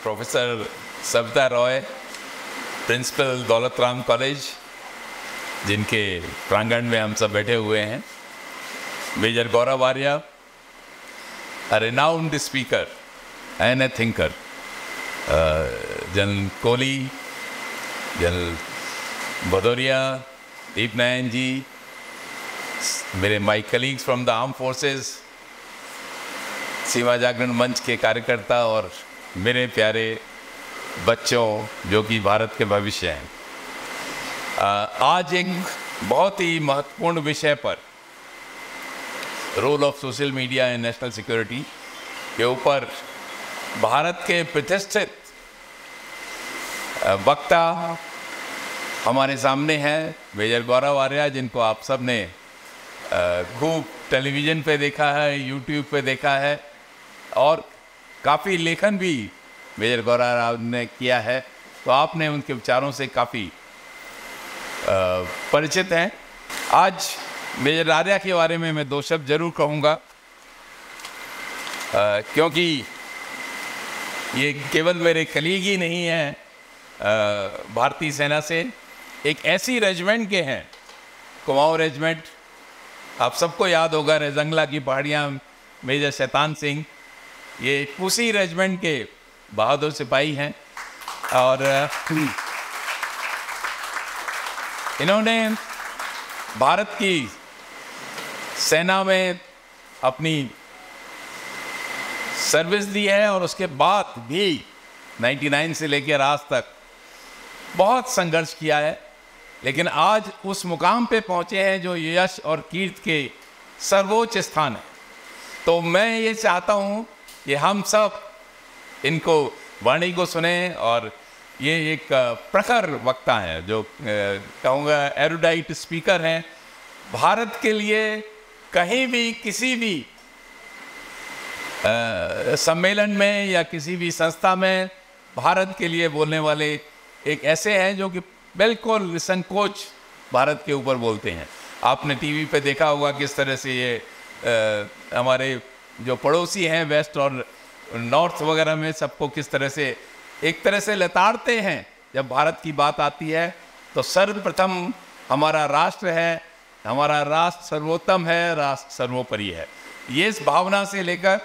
Professor Savita Roy, principal Daulat Ram college, जिनके प्रांगण में हम सब बैठे हुए हैं, major Gaurav Arya, a renowned speaker and a thinker, general Kohli, general Bhadauria, Deep Narayan ji, मेरे my colleagues from the arm forces, Seema Jagran Manch के कार्यकर्ता और मेरे प्यारे बच्चों जो कि भारत के भविष्य हैं। आज एक बहुत ही महत्वपूर्ण विषय पर, role of social media and national security के ऊपर भारत के प्रतिष्ठित वक्ता हमारे सामने हैं, मेजर गौरव आर्या, जिनको आप सब ने खूब टेलीविज़न पे देखा है, यूट्यूब पे देखा है और काफ़ी लेखन भी मेजर गौरव ने किया है, तो आपने उनके विचारों से काफ़ी परिचित हैं। आज मेजर आर्या के बारे में मैं दो शब्द जरूर कहूँगा, क्योंकि ये केवल मेरे कलीग ही नहीं हैं, भारतीय सेना से एक ऐसी रेजिमेंट के हैं, कुमाऊँ रेजिमेंट, आप सबको याद होगा रेजंगला की पहाड़ियाँ, मेजर शैतान सिंह, ये उसी रेजिमेंट के बहादुर सिपाही हैं और इन्होंने भारत की सेना में अपनी सर्विस दी है और उसके बाद भी 99 से लेकर आज तक बहुत संघर्ष किया है, लेकिन आज उस मुकाम पे पहुंचे हैं जो यश और कीर्ति के सर्वोच्च स्थान है। तो मैं ये चाहता हूँ कि हम सब इनको वाणी को सुने और ये एक प्रखर वक्ता हैं, जो कहूँगा एरुडाइट स्पीकर हैं, भारत के लिए कहीं भी किसी भी सम्मेलन में या किसी भी संस्था में भारत के लिए बोलने वाले एक ऐसे हैं जो कि बिल्कुल निसंकोच भारत के ऊपर बोलते हैं। आपने टीवी पे देखा होगा किस तरह से ये हमारे जो पड़ोसी हैं वेस्ट और नॉर्थ वगैरह में सबको किस तरह से एक तरह से लताड़ते हैं। जब भारत की बात आती है तो सर्वप्रथम हमारा राष्ट्र है, हमारा राष्ट्र सर्वोत्तम है, राष्ट्र सर्वोपरि है। ये इस भावना से लेकर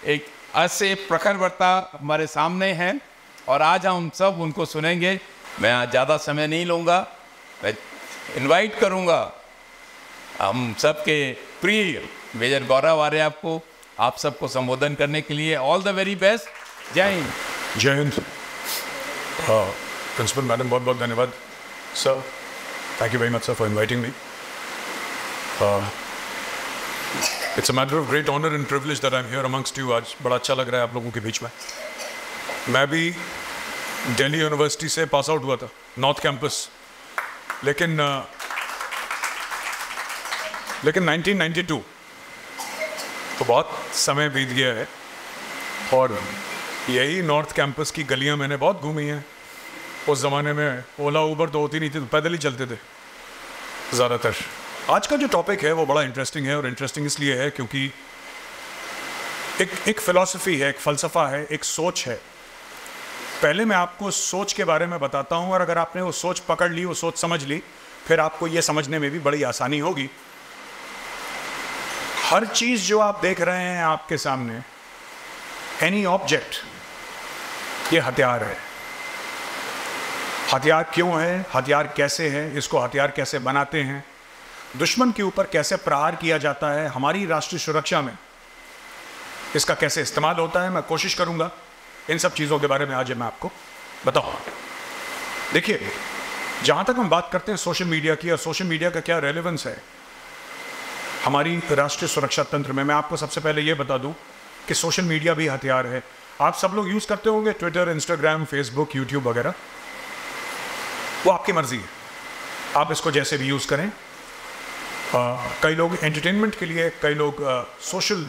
एक ऐसे प्रखर वक्ता हमारे सामने हैं और आज हम सब उनको सुनेंगे। मैं आज ज़्यादा समय नहीं लूँगा, मैं इनवाइट करूँगा हम सबके प्रिय मेजर गौरव आर्या आपको, आप सबको संबोधन करने के लिए। All the very best. जय हिंद। जय हिंद। प्रिंसिपल मैडम, बहुत बहुत धन्यवाद sir, thank you very much sir for inviting me. It's a matter of great honour and privilege that I am here amongst you. आज बड़ा अच्छा लग रहा है आप लोगों के बीच में। मैं भी दिल्ली यूनिवर्सिटी से पास आउट हुआ था, नॉर्थ कैंपस, लेकिन 1992 तो बहुत समय बीत गया है और यही नॉर्थ कैंपस की गलियां मैंने बहुत घूमी हैं। उस ज़माने में ओला उबर तो होती नहीं थी, तो पैदल ही चलते थे ज़्यादातर। आज का जो टॉपिक है वो बड़ा इंटरेस्टिंग है, और इंटरेस्टिंग इसलिए है क्योंकि एक फ़िलॉसफी है, एक फ़लसफ़ा है, एक सोच है। पहले मैं आपको सोच के बारे में बताता हूँ, और अगर आपने वो सोच पकड़ ली, वो सोच समझ ली, फिर आपको ये समझने में भी बड़ी आसानी होगी। हर चीज़ जो आप देख रहे हैं आपके सामने, एनी ऑब्जेक्ट, ये हथियार है। हथियार क्यों है, हथियार कैसे है, इसको हथियार कैसे बनाते हैं, दुश्मन के ऊपर कैसे प्रहार किया जाता है, हमारी राष्ट्रीय सुरक्षा में इसका कैसे इस्तेमाल होता है, मैं कोशिश करूंगा इन सब चीज़ों के बारे में आज मैं आपको बताऊँ। देखिए, जहाँ तक हम बात करते हैं सोशल मीडिया की, और सोशल मीडिया का क्या रेलेवेंस है हमारी राष्ट्रीय सुरक्षा तंत्र में, मैं आपको सबसे पहले ये बता दूं कि सोशल मीडिया भी हथियार है। आप सब लोग यूज़ करते होंगे ट्विटर, इंस्टाग्राम, फेसबुक, यूट्यूब वगैरह, वो आपकी मर्ज़ी है, आप इसको जैसे भी यूज़ करें। कई लोग एंटरटेनमेंट के लिए, कई लोग सोशल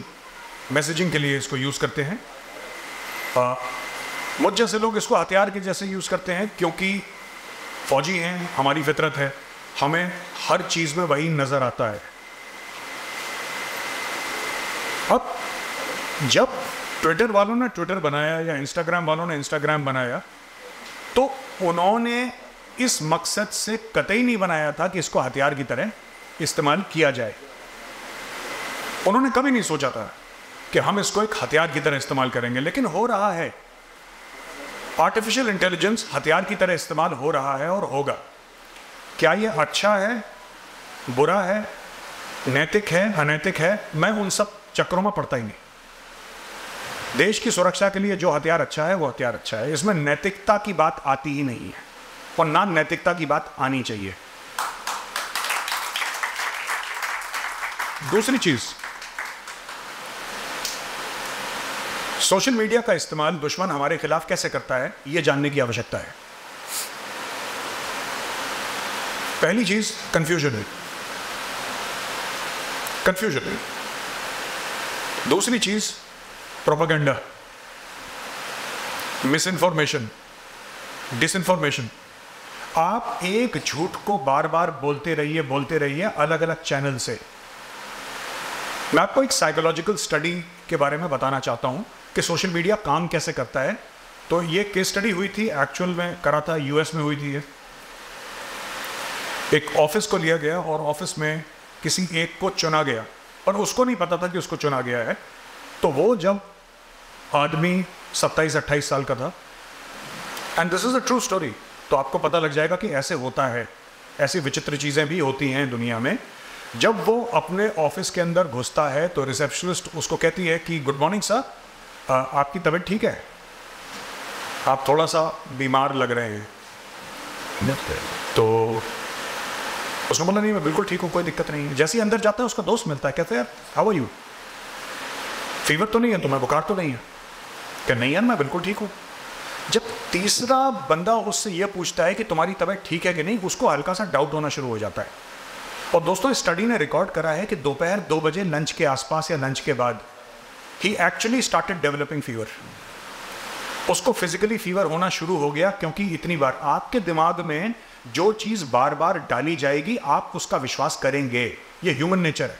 मैसेजिंग के लिए इसको यूज़ करते हैं। मुझ जैसे लोग इसको हथियार के जैसे यूज़ करते हैं, क्योंकि फौजी हैं, हमारी फितरत है, हमें हर चीज़ में वही नज़र आता है। अब जब ट्विटर वालों ने ट्विटर बनाया या इंस्टाग्राम वालों ने इंस्टाग्राम बनाया, तो उन्होंने इस मकसद से कतई नहीं बनाया था कि इसको हथियार की तरह इस्तेमाल किया जाए। उन्होंने कभी नहीं सोचा था कि हम इसको एक हथियार की तरह इस्तेमाल करेंगे, लेकिन हो रहा है। आर्टिफिशियल इंटेलिजेंस हथियार की तरह इस्तेमाल हो रहा है और होगा। क्या ये अच्छा है, बुरा है, नैतिक है, अनैतिक है, मैं उन सब चक्रों में पड़ता ही नहीं। देश की सुरक्षा के लिए जो हथियार अच्छा है वो हथियार अच्छा है, इसमें नैतिकता की बात आती ही नहीं है और ना नैतिकता की बात आनी चाहिए। दूसरी चीज, सोशल मीडिया का इस्तेमाल दुश्मन हमारे खिलाफ कैसे करता है, यह जानने की आवश्यकता है। पहली चीज कंफ्यूजन है, कंफ्यूजन है। दूसरी चीज प्रोपेगेंडा, मिस इंफॉर्मेशन, डिसइंफॉर्मेशन। आप एक झूठ को बार बार बोलते रहिए अलग अलग चैनल से। मैं आपको एक साइकोलॉजिकल स्टडी के बारे में बताना चाहता हूं कि सोशल मीडिया काम कैसे करता है। तो ये केस स्टडी हुई थी, एक्चुअल में करा था, यूएस में हुई थी। ये एक ऑफिस को लिया गया और ऑफिस में किसी एक को चुना गया और उसको नहीं पता था कि उसको चुना गया है। तो वो जब आदमी 27-28 साल का था, and this is a true story, तो आपको पता लग जाएगा कि ऐसे होता है, ऐसी विचित्र चीज़ें भी होती हैं दुनिया में। जब वो अपने ऑफिस के अंदर घुसता है तो रिसेप्शनिस्ट उसको कहती है कि गुड मॉर्निंग सर, आपकी तबीयत ठीक है, आप थोड़ा सा बीमार लग रहे हैं। तो उसने बोला नहीं मैं बिल्कुल ठीक हूँ, कोई दिक्कत नहीं है। जैसे ही अंदर जाता है उसका दोस्त मिलता है, कहते हैं यार हाउ आर यू, फीवर तो नहीं है तुम्हें, बुखार तो नहीं है? क्या नहीं यार मैं बिल्कुल ठीक हूँ। जब तीसरा बंदा उससे यह पूछता है कि तुम्हारी तबीयत ठीक है कि नहीं, उसको हल्का सा डाउट होना शुरू हो जाता है। और दोस्तों स्टडी ने रिकॉर्ड करा है कि दोपहर 2 बजे लंच के आसपास या लंच के बाद ही एक्चुअली स्टार्टेड डेवलपिंग फीवर। उसको फिजिकली फीवर होना शुरू हो गया, क्योंकि इतनी बार आपके दिमाग में जो चीज बार बार डाली जाएगी आप उसका विश्वास करेंगे, ये ह्यूमन नेचर है।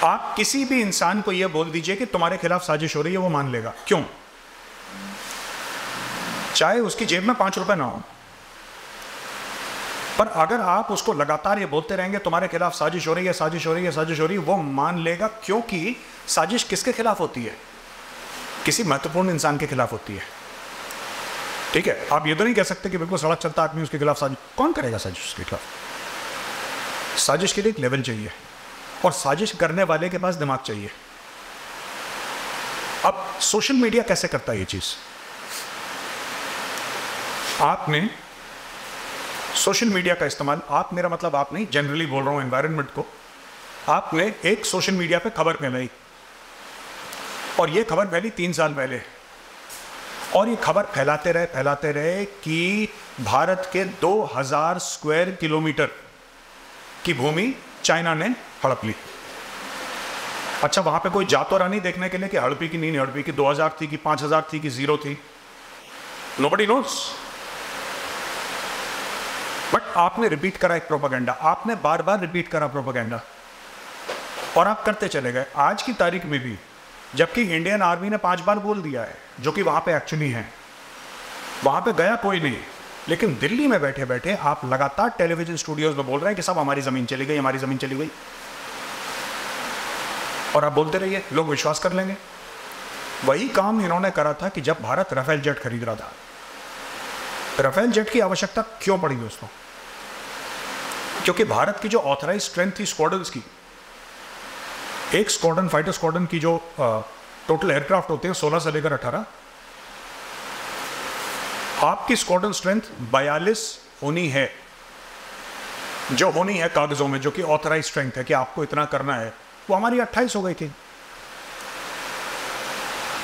आप किसी भी इंसान को यह बोल दीजिए कि तुम्हारे खिलाफ साजिश हो रही है, वो मान लेगा। क्यों? चाहे उसकी जेब में 5 रुपए ना हो, पर अगर आप उसको लगातार ये बोलते रहेंगे तुम्हारे खिलाफ साजिश हो रही है, साजिश हो रही है, साजिश हो रही है, वो मान लेगा। क्योंकि साजिश किसके खिलाफ होती है? किसी महत्वपूर्ण इंसान के खिलाफ होती है। ठीक है, आप ये तो नहीं कह सकते कि बिल्कुल सड़क चलता आदमी उसके खिलाफ साजिश। कौन करेगा साजिश उसके खिलाफ? साजिश के लिए एक लेवल चाहिए और साजिश करने वाले के पास दिमाग चाहिए। अब सोशल मीडिया कैसे करता है ये चीज? आपने सोशल मीडिया का इस्तेमाल, आप मेरा मतलब आप नहीं, जनरली बोल रहा हूं एनवायरनमेंट को, आपने एक सोशल मीडिया पे खबर फैलाई और ये खबर फैली 3 साल पहले, और ये खबर फैलाते रहे कि भारत के 2000 स्क्वायर किलोमीटर की भूमि चाइना ने हड़प ली। अच्छा, वहां पे कोई जातो रानी देखने के लिए कि हड़पी की नहीं हड़पी, की 2000 थी, कि 5000 थी, कि 0 थी? Nobody nose. बट आपने रिपीट करा एक प्रोपेगेंडा, आपने बार बार रिपीट करा प्रोपेगेंडा, और आप करते चले गए। आज की तारीख में भी, जबकि इंडियन आर्मी ने 5 बार बोल दिया है, जो कि वहां पे एक्चुअली है, वहां पे गया कोई नहीं, लेकिन दिल्ली में बैठे बैठे आप लगातार टेलीविजन स्टूडियोज में बोल रहे हैं कि सब हमारी जमीन चली गई, हमारी जमीन चली गई, और आप बोलते रहिए, लोग विश्वास कर लेंगे। वही काम इन्होंने करा था कि जब भारत राफेल जेट खरीद रहा था। राफेल जेट की आवश्यकता क्यों पड़ी दोस्तों? क्योंकि भारत की जो ऑथराइज स्ट्रेंथ थी स्क्वाड्रन्स की, एक स्क्वाड्रन, फाइटर स्क्वाड्रन की जो टोटल एयरक्राफ्ट होते हैं 16 से लेकर 18, आपकी स्क्वाड्रन स्ट्रेंथ 42 होनी है, जो होनी है कागजों में, जो कि ऑथराइज स्ट्रेंथ है कि आपको इतना करना है, वो हमारी 28 हो गई थी।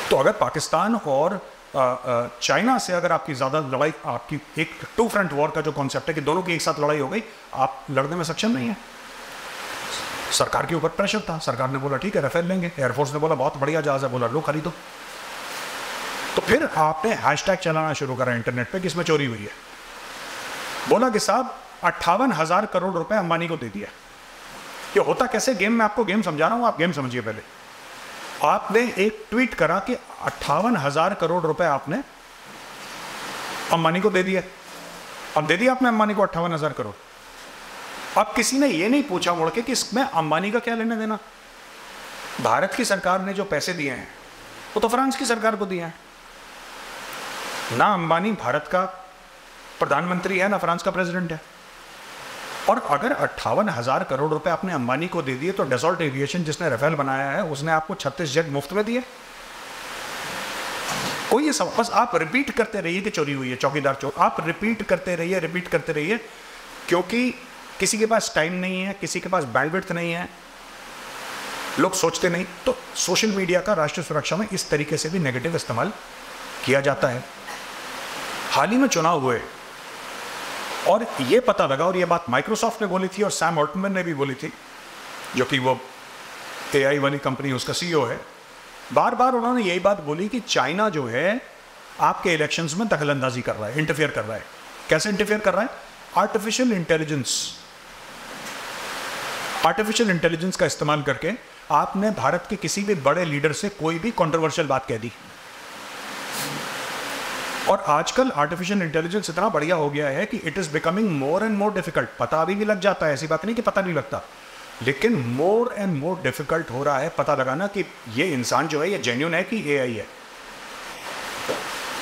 तो अगर पाकिस्तान और चाइना से अगर आपकी ज़्यादा लड़ाई, आपकी एक 2 फ्रंट वॉर का जो कॉन्सेप्ट है कि दोनों की एक साथ लड़ाई हो गई, आप लड़ने में सक्षम नहीं है। सरकार के ऊपर प्रेशर था, सरकार ने बोला ठीक है राफेल लेंगे, एयरफोर्स ने बोला बहुत बढ़िया जहाज है, बोला लो खरीदो। तो फिर आपने हैशटैग चलाना शुरू करा इंटरनेट पे कि इसमें चोरी हुई है। बोला कि साहब 58,000 करोड़ रुपए अंबानी को दे दिया। ये होता कैसे गेम में, आपको गेम समझा रहा हूं, आप गेम समझिए पहले। आपने एक ट्वीट करा कि 58,000 करोड़ रुपए आपने अंबानी को दे दिया। अब दे दिया आपने अंबानी को 58,000 करोड़। अब किसी ने ये नहीं पूछा मुड़ के कि इसमें अंबानी का क्या लेना देना। भारत की सरकार ने जो पैसे दिए हैं वो तो फ्रांस की सरकार को दिए हैं ना। अंबानी भारत का प्रधानमंत्री है ना फ्रांस का प्रेसिडेंट है। और अगर 58,000 करोड़ रुपए आपने अंबानी को दे दिए तो डसॉल्ट एविएशन जिसने राफेल बनाया है उसने आपको 36 जेट मुफ्त में दिए। कोई ये सब बस आप रिपीट करते रहिए कि चोरी हुई है, चौकीदार चोर। आप रिपीट करते रहिए क्योंकि किसी के पास टाइम नहीं है, किसी के पास बैंडविड्थ नहीं है, लोग सोचते नहीं। तो सोशल मीडिया का राष्ट्रीय सुरक्षा में इस तरीके से भी नेगेटिव इस्तेमाल किया जाता है। हाल ही में चुनाव हुए और ये पता लगा, और ये बात माइक्रोसॉफ्ट ने बोली थी और सैम ऑल्टमैन ने भी बोली थी, जो कि वो AI वाली कंपनी उसका CEO है। बार बार उन्होंने यही बात बोली कि चाइना जो है आपके इलेक्शंस में दखलंदाजी कर रहा है, इंटरफेयर कर रहा है। कैसे इंटरफेयर कर रहा है? आर्टिफिशियल इंटेलिजेंस का इस्तेमाल करके आपने भारत के किसी भी बड़े लीडर से कोई भी कंट्रोवर्शियल बात कह दी। और आजकल आर्टिफिशियल इंटेलिजेंस इतना बढ़िया हो गया है कि it is becoming more and more difficult. पता अभी भी लग जाता है, ऐसी बात नहीं कि पता नहीं लगता, लेकिन मोर एंड मोर डिफिकल्ट हो रहा है पता लगाना कि ये इंसान जो है ये जेन्युइन है कि AI है।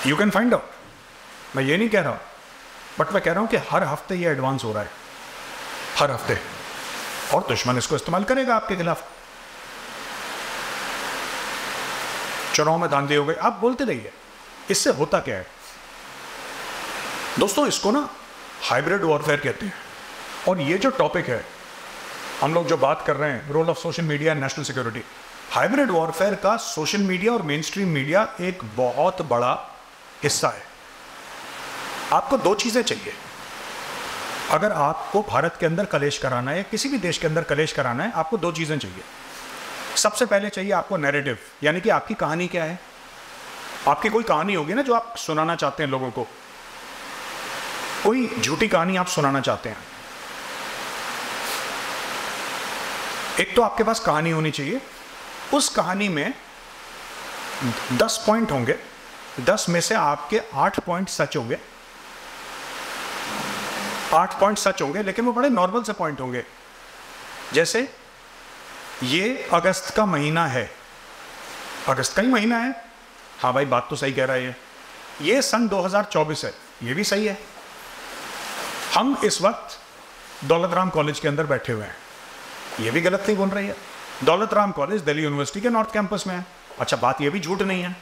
You can find out. मैं ये नहीं कह रहा, बट मैं कह रहा हूं कि हर हफ्ते ये एडवांस हो रहा है, हर हफ्ते। और दुश्मन इसको इस्तेमाल करेगा आपके खिलाफ। चुनाव में धांधली हो गई, आप बोलते रहिए। इससे होता क्या है दोस्तों, इसको ना हाइब्रिड वॉरफेयर कहते हैं। और ये जो टॉपिक है, हम लोग जो बात कर रहे हैं, role of social media and national security, hybrid warfare का सोशल मीडिया और मेन स्ट्रीम मीडिया एक बहुत बड़ा हिस्सा है। आपको दो चीजें चाहिए अगर आपको भारत के अंदर कलेश कराना है, किसी भी देश के अंदर कलेश कराना है, आपको दो चीजें चाहिए। सबसे पहले चाहिए आपको नैरेटिव, यानी कि आपकी कहानी क्या है। आपकी कोई कहानी होगी ना जो आप सुनाना चाहते हैं लोगों को, कोई झूठी कहानी आप सुनाना चाहते हैं। एक तो आपके पास कहानी होनी चाहिए, उस कहानी में 10 पॉइंट होंगे, 10 में से आपके 8 पॉइंट सच होंगे, 8 पॉइंट सच होंगे, लेकिन वो बड़े नॉर्मल से पॉइंट होंगे। जैसे ये अगस्त का महीना है, अगस्त का ही महीना है, हाँ भाई बात तो सही कह रहा है। ये सन 2024 है, ये भी सही है। हम इस वक्त दौलत राम कॉलेज के अंदर बैठे हुए हैं, ये भी गलत नहीं बोल रही है। दौलत राम कॉलेज दिल्ली यूनिवर्सिटी के नॉर्थ कैंपस में है। अच्छा, बात ये भी झूठ नहीं है,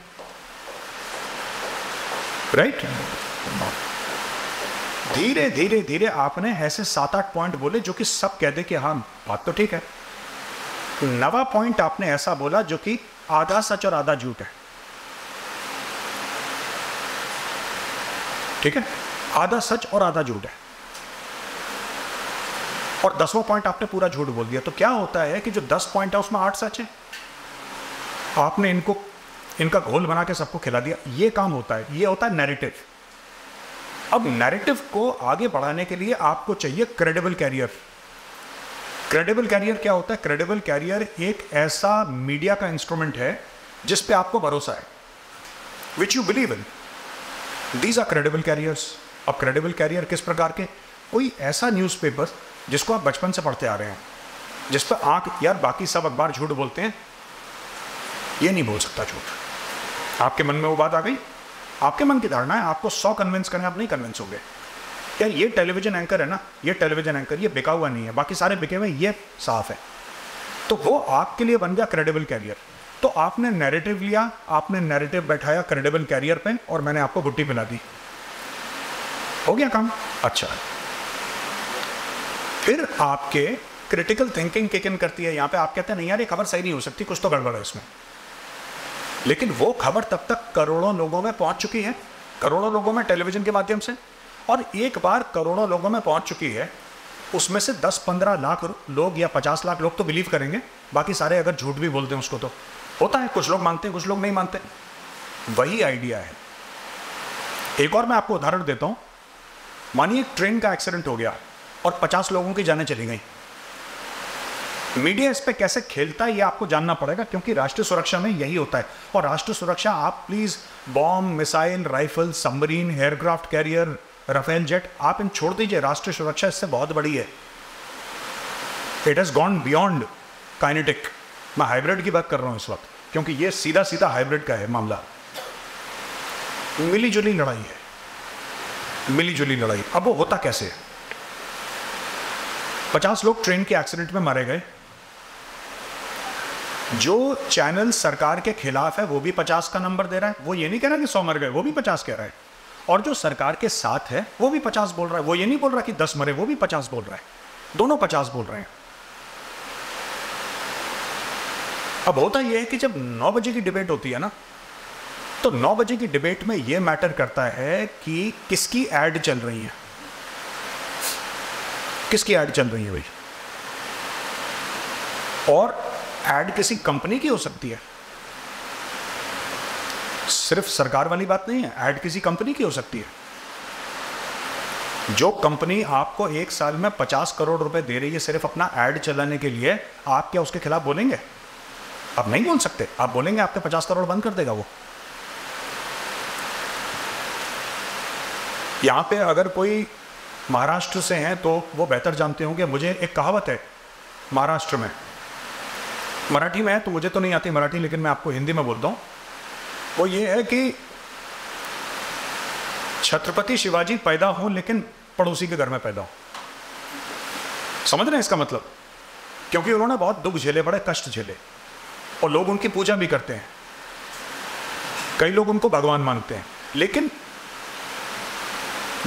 राइट? धीरे धीरे धीरे आपने ऐसे 7-8 पॉइंट बोले जो कि सब कह दे कि हाँ बात तो ठीक है। 9वां पॉइंट आपने ऐसा बोला जो कि आधा सच और आधा झूठ है, ठीक है? आधा सच और आधा झूठ है। और 10वां पॉइंट आपने पूरा झूठ बोल दिया। तो क्या होता है कि जो 10 पॉइंट है उसमें 8 सच है। आपने इनका घोल बना के सबको खिला दिया। ये काम होता है, ये होता है नैरेटिव। अब नैरेटिव को आगे बढ़ाने के लिए आपको चाहिए क्रेडिबल कैरियर। क्रेडिबल कैरियर क्या होता है? क्रेडिबल कैरियर एक ऐसा मीडिया का इंस्ट्रूमेंट है जिस पे आपको भरोसा है, which you believe in. These are credible carriers. अब क्रेडिबल कैरियर किस प्रकार के? कोई ऐसा न्यूज़पेपर जिसको आप बचपन से पढ़ते आ रहे हैं, जिस पर यार बाकी सब अखबार झूठ बोलते हैं, ये नहीं बोल सकता झूठ। आपके मन में वो बात आ गई, आपके मन की धारणा है, आपको 100 कन्विंस करने आप नहीं कन्विंस होंगे। यार ये टेलीविजन एंकर है ना, ये टेलीविजन एंकर ये बिका हुआ नहीं है, बाकी सारे बिके हुए, ये साफ है। तो वो आपके लिए बन गया क्रेडिबल कैरियर। तो आपने नैरेटिव लिया, आपने नैरेटिव बैठाया क्रेडिबल कैरियर पे, और मैंने आपको गुट्टी पिला दी, हो गया काम। अच्छा, फिर आपके क्रिटिकल थिंकिंग किक इन करती है। यहां पे आप कहते हैं नहीं यार ये खबर सही नहीं हो सकती, कुछ तो गड़बड़ है इसमें। लेकिन वो खबर तब तक करोड़ों लोगों में पहुंच चुकी है, करोड़ों लोगों में टेलीविजन के माध्यम से। और एक बार करोड़ों लोगों में पहुंच चुकी है, उसमें से 10-15 लाख लोग या 50 लाख लोग तो बिलीव करेंगे, बाकी सारे अगर झूठ भी बोलते हैं उसको तो होता है, कुछ लोग मानते हैं कुछ लोग नहीं मानते। वही आइडिया है। एक और मैं आपको उदाहरण देता हूं। मानिए एक ट्रेन का एक्सीडेंट हो गया और 50 लोगों की जानें चली गई। मीडिया इस पे कैसे खेलता है ये आपको जानना पड़ेगा, क्योंकि राष्ट्रीय सुरक्षा में यही होता है। और राष्ट्रीय सुरक्षा, आप please bomb, missile, rifle, submarine, aircraft carrier, Rafale jet, आप इन छोड़ दीजिए। राष्ट्रीय सुरक्षा इससे बहुत बड़ी है। It has gone beyond kinetic. मैं हाइब्रिड की बात कर रहा हूं इस वक्त, क्योंकि ये सीधा सीधा हाइब्रिड का है मामला। मिली जुली लड़ाई है, मिली जुली लड़ाई। अब वो होता कैसे है? 50 लोग ट्रेन के एक्सीडेंट में मारे गए। जो चैनल सरकार के खिलाफ है वो भी 50 का नंबर दे रहा है। वो ये नहीं कह रहा कि 100 मर गए, वो भी 50 कह रहा है। और जो सरकार के साथ है वो भी 50 बोल रहा है। वो ये नहीं बोल रहा कि 10 मरे, वो भी 50 बोल रहा है। दोनों 50 बोल रहे हैं। अब होता यह है कि जब 9 बजे की डिबेट होती है ना, तो 9 बजे की डिबेट में यह मैटर करता है कि किसकी एड चल रही है, किसकी एड चल रही है भाई। और एड किसी कंपनी की हो सकती है, सिर्फ सरकार वाली बात नहीं है। ऐड किसी कंपनी की हो सकती है। जो कंपनी आपको एक साल में 50 करोड़ रुपए दे रही है सिर्फ अपना ऐड चलाने के लिए, आप क्या उसके खिलाफ बोलेंगे? आप नहीं बोल सकते। आप बोलेंगे आपके 50 करोड़ बंद कर देगा वो। यहां पे अगर कोई महाराष्ट्र से हैं तो वो बेहतर जानते होंगे। मुझे एक कहावत है महाराष्ट्र में, मराठी में है तो मुझे तो नहीं आती मराठी, लेकिन मैं आपको हिंदी में बोलता हूं। वो ये है कि छत्रपति शिवाजी पैदा हो लेकिन पड़ोसी के घर में पैदा हो। समझ रहे हैं इसका मतलब? क्योंकि उन्होंने बहुत दुख झेले, बड़े कष्ट झेले, और लोग उनकी पूजा भी करते हैं। कई लोग उनको भगवान मानते हैं, लेकिन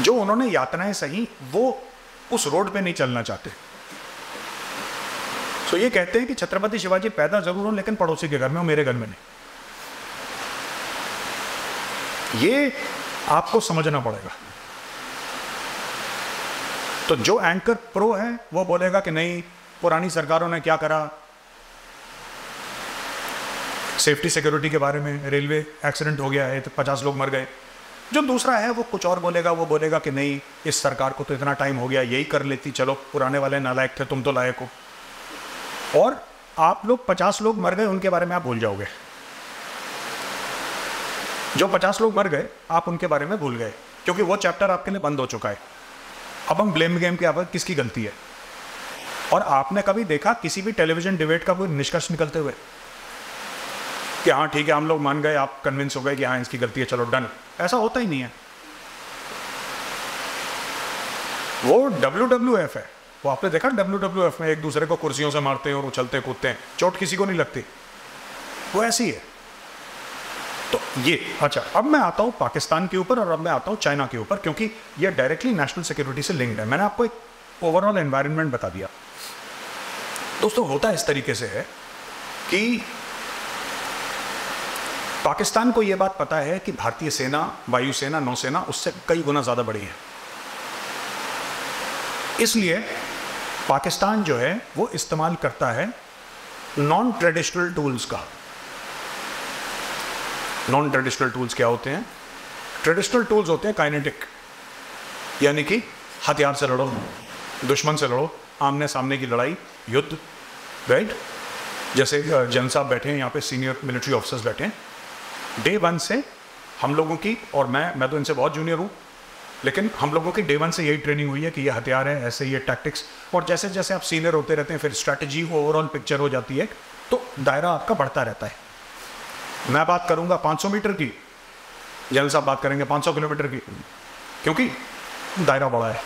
जो उन्होंने यातनाएं सही वो उस रोड पे नहीं चलना चाहते। तो ये कहते हैं कि छत्रपति शिवाजी पैदा जरूर हो लेकिन पड़ोसी के घर में हो, मेरे घर में नहीं। ये आपको समझना पड़ेगा। तो जो एंकर प्रो है वो बोलेगा कि नहीं, पुरानी सरकारों ने क्या करा, सेफ्टी सिक्योरिटी के बारे में, रेलवे एक्सीडेंट हो गया है तो 50 लोग मर गए। जो दूसरा है वो कुछ और बोलेगा, वो बोलेगा कि नहीं, इस सरकार को तो इतना टाइम हो गया, यही कर लेती, चलो पुराने वाले नालायक थे, तुम तो लायक हो। और आप लोग 50 लोग मर गए उनके बारे में आप भूल जाओगे। जो 50 लोग मर गए आप उनके बारे में भूल गए, क्योंकि वो चैप्टर आपके लिए बंद हो चुका है। अब हम ब्लेम गेम के आप किसकी गलती है। और आपने कभी देखा किसी भी टेलीविजन डिबेट का कोई निष्कर्ष निकलते हुए कि हाँ ठीक है हम लोग मान गए, आप कन्विंस हो गए कि हाँ इसकी गलती है, चलो डन? ऐसा होता ही नहीं है। वो WWF है। वो आपने देखा WWF में एक दूसरे को कुर्सियों से मारते हैं और उछलते कूदते हैं, चोट किसी को नहीं लगती। वो ऐसी है। तो ये अच्छा, अब मैं आता हूं पाकिस्तान के ऊपर और अब मैं आता हूं चाइना के ऊपर, क्योंकि ये डायरेक्टली नेशनल सिक्योरिटी से लिंक्ड है। मैंने आपको एक ओवरऑल एनवायरनमेंट बता दिया। दोस्तों होता इस तरीके से है कि पाकिस्तान को यह बात पता है कि भारतीय सेना, वायुसेना, नौसेना उससे कई गुना ज्यादा बड़ी है। इसलिए पाकिस्तान जो है वो इस्तेमाल करता है नॉन ट्रेडिशनल टूल्स का। नॉन ट्रेडिशनल टूल्स क्या होते हैं? ट्रेडिशनल टूल्स होते हैं काइनेटिक, यानी कि हथियार से लड़ो, दुश्मन से लड़ो, आमने सामने की लड़ाई, युद्ध, राइट? जैसे जन साहब बैठे हैं यहाँ पे, सीनियर मिलिट्री ऑफिसर्स बैठे हैं। डे 1 से हम लोगों की, और मैं तो इनसे बहुत जूनियर हूँ, लेकिन हम लोगों की डे 1 से यही ट्रेनिंग हुई है कि ये हथियार है, ऐसे ये टैक्टिक्स, और जैसे जैसे आप सीनियर होते रहते हैं फिर स्ट्रैटेजी ओवरऑल पिक्चर हो जाती है, तो दायरा आपका बढ़ता रहता है। मैं बात करूंगा 500 मीटर की, जनरल साहब बात करेंगे 500 किलोमीटर की, क्योंकि दायरा बड़ा है।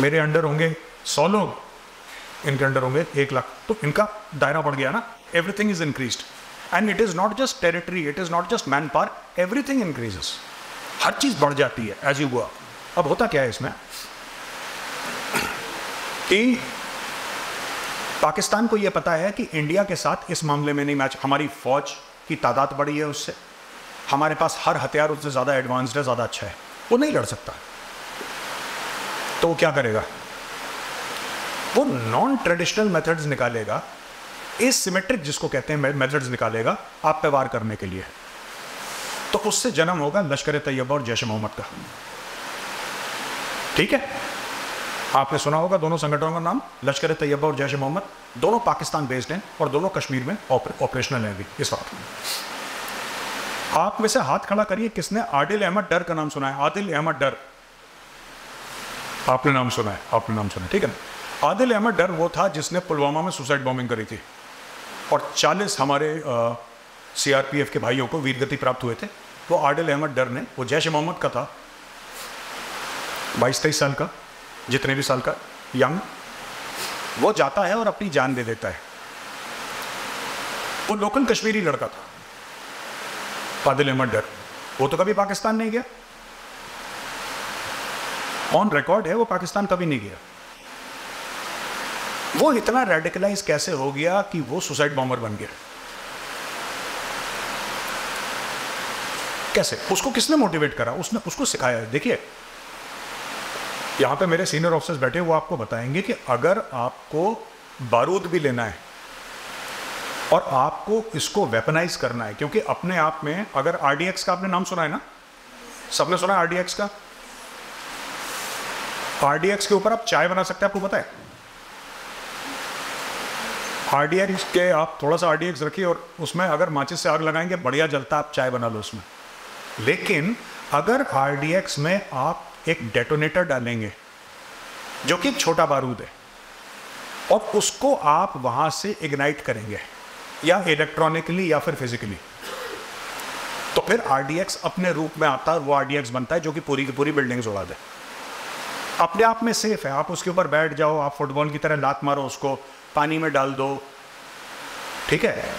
मेरे अंडर होंगे 100 लोग, इनके अंडर होंगे 1 लाख, तो इनका दायरा बढ़ गया ना। Everything is increased and it is not just territory, it is not just man power, everything increases. हर चीज बढ़ जाती है एज यू गो। अब होता क्या है इसमें कि पाकिस्तान को यह पता है कि इंडिया के साथ इस मामले में नहीं मैच, हमारी फौज की तादाद बढ़ी है उससे, हमारे पास हर हथियार उससे ज्यादा एडवांस्ड है, ज्यादा अच्छा है, वो नहीं लड़ सकता। तो वो क्या करेगा? वो नॉन ट्रेडिशनल मेथड्स निकालेगा, एसिमेट्रिक जिसको कहते हैं मेथड्स निकालेगा आप पे वार करने के लिए। तो उससे जन्म होगा लश्कर-ए-तैयबा और जैश-ए-मोहम्मद का। ठीक है? आपने सुना होगा दोनों संगठनों का नाम, लश्कर तैयबा और जैश ए मोहम्मद। दोनों पाकिस्तान बेस्ड हैं और दोनों कश्मीर में ऑपरेशनल हैं भी इस वक्त। आप वैसे हाथ खड़ा करिए, किसने आदिल अहमद डर का नाम सुना है? आदिल अहमद डर, आपने नाम सुना है, आपने नाम सुना है, ठीक है ना। आदिल अहमद डर वो था जिसने पुलवामा में सुसाइड बॉम्बिंग करी थी और 40 हमारे CRPF के भाइयों को वीरगति प्राप्त हुए थे। वो आदिल अहमद डर ने, वो जैश ए मोहम्मद का था, 22-23 साल का, जितने भी साल का यंग, वो जाता है और अपनी जान दे देता है। वो लोकल कश्मीरी लड़का था आदिल अहमद डर, वो तो कभी पाकिस्तान नहीं गया, ऑन रिकॉर्ड है वो पाकिस्तान कभी नहीं गया। वो इतना रेडिकलाइज कैसे हो गया कि वो सुसाइड बॉम्बर बन गया? कैसे? उसको किसने मोटिवेट करा? उसने उसको सिखाया। देखिए यहां पे मेरे सीनियर ऑफिसर्स बैठे, वो आपको बताएंगे कि अगर आपको बारूद भी लेना है और आपको इसको वेपनाइज करना है, क्योंकि अपने आप में अगर RDX का आपने नाम सुना है ना, सबने सुना है RDX का? RDX के ऊपर आप चाय बना सकते हैं, आपको पता है? RDX के आप थोड़ा सा RDX रखिए और उसमें अगर माचिस से आग लगाएंगे बढ़िया जलता, आप चाय बना लो उसमें। लेकिन अगर RDX में आप एक डेटोनेटर डालेंगे जो कि छोटा बारूद है और उसको आप वहां से इग्नाइट करेंगे या इलेक्ट्रॉनिकली या फिर फिजिकली, तो फिर RDX अपने रूप में आता है, वो RDX बनता है जो कि पूरी की पूरी बिल्डिंग उड़ा दे। अपने आप में सेफ है, आप उसके ऊपर बैठ जाओ, आप फुटबॉल की तरह लात मारो, उसको पानी में डाल दो, ठीक है,